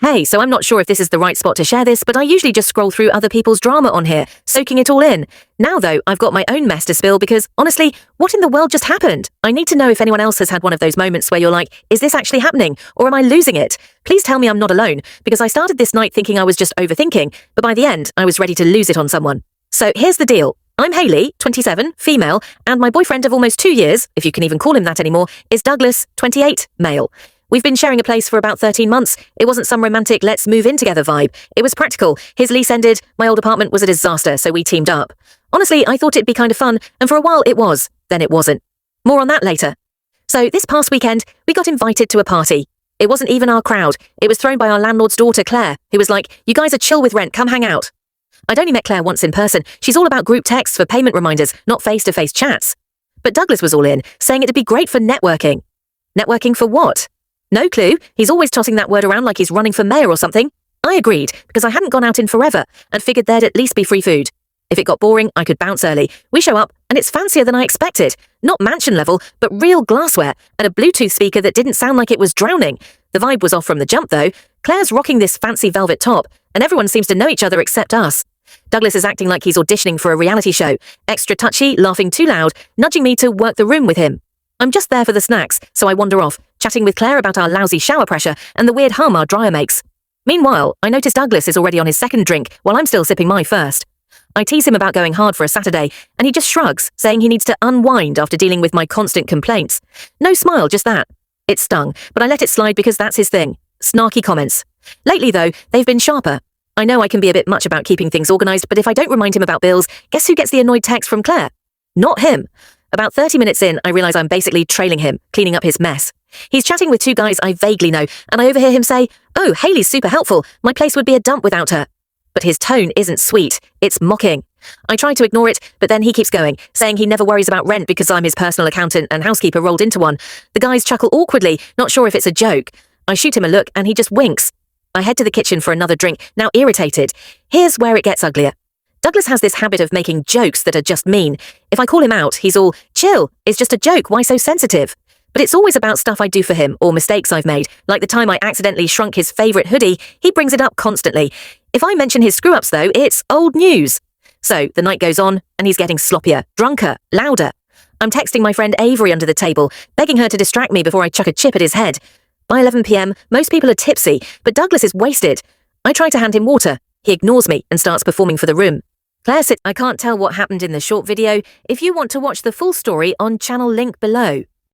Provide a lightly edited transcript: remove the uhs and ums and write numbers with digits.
Hey, so I'm not sure if this is the right spot to share this, but I usually just scroll through other people's drama on here, soaking it all in. Now though, I've got my own mess to spill because, honestly, what in the world just happened? I need to know if anyone else has had one of those moments where you're like, is this actually happening? Or am I losing it? Please tell me I'm not alone, because I started this night thinking I was just overthinking, but by the end, I was ready to lose it on someone. So here's the deal. I'm Hayley, 27, female, and my boyfriend of almost 2 years, if you can even call him that anymore, is Douglas, 28, male. We've been sharing a place for about 13 months. It wasn't some romantic let's move in together vibe. It was practical. His lease ended, my old apartment was a disaster, so we teamed up. Honestly, I thought it'd be kind of fun, and for a while it was. Then it wasn't. More on that later. So this past weekend, we got invited to a party. It wasn't even our crowd. It was thrown by our landlord's daughter, Claire, who was like, you guys are chill with rent, come hang out. I'd only met Claire once in person. She's all about group texts for payment reminders, not face-to-face chats. But Douglas was all in, saying it'd be great for networking. Networking for what? No clue. He's always tossing that word around like he's running for mayor or something. I agreed, because I hadn't gone out in forever, and figured there'd at least be free food. If it got boring, I could bounce early. We show up, and it's fancier than I expected. Not mansion level, but real glassware, and a Bluetooth speaker that didn't sound like it was drowning. The vibe was off from the jump, though. Claire's rocking this fancy velvet top, and everyone seems to know each other except us. Douglas is acting like he's auditioning for a reality show, extra touchy, laughing too loud, nudging me to work the room with him. I'm just there for the snacks, so I wander off, chatting with Claire about our lousy shower pressure and the weird hum our dryer makes. Meanwhile, I notice Douglas is already on his second drink while I'm still sipping my first. I tease him about going hard for a Saturday, and he just shrugs, saying he needs to unwind after dealing with my constant complaints. No smile, just that. It stung, but I let it slide because that's his thing. Snarky comments. Lately, though, they've been sharper. I know I can be a bit much about keeping things organised, but if I don't remind him about bills, guess who gets the annoyed text from Claire? Not him. About 30 minutes in, I realise I'm basically trailing him, cleaning up his mess. He's chatting with two guys I vaguely know, and I overhear him say, "Oh, Hayley's super helpful. My place would be a dump without her." But his tone isn't sweet. It's mocking. I try to ignore it, but then he keeps going, saying he never worries about rent because I'm his personal accountant and housekeeper rolled into one. The guys chuckle awkwardly, not sure if it's a joke. I shoot him a look, and he just winks. I head to the kitchen for another drink, now irritated. Here's where it gets uglier. Douglas has this habit of making jokes that are just mean. If I call him out, he's all, chill, it's just a joke, why so sensitive? But it's always about stuff I do for him or mistakes I've made, like the time I accidentally shrunk his favourite hoodie. He brings it up constantly. If I mention his screw-ups though, it's old news. So the night goes on, and he's getting sloppier, drunker, louder. I'm texting my friend Avery under the table, begging her to distract me before I chuck a chip at his head. By 11 p.m, most people are tipsy, but Douglas is wasted. I try to hand him water. He ignores me and starts performing for the room. Claire said, I can't tell what happened in the short video. If you want to watch the full story on channel link below.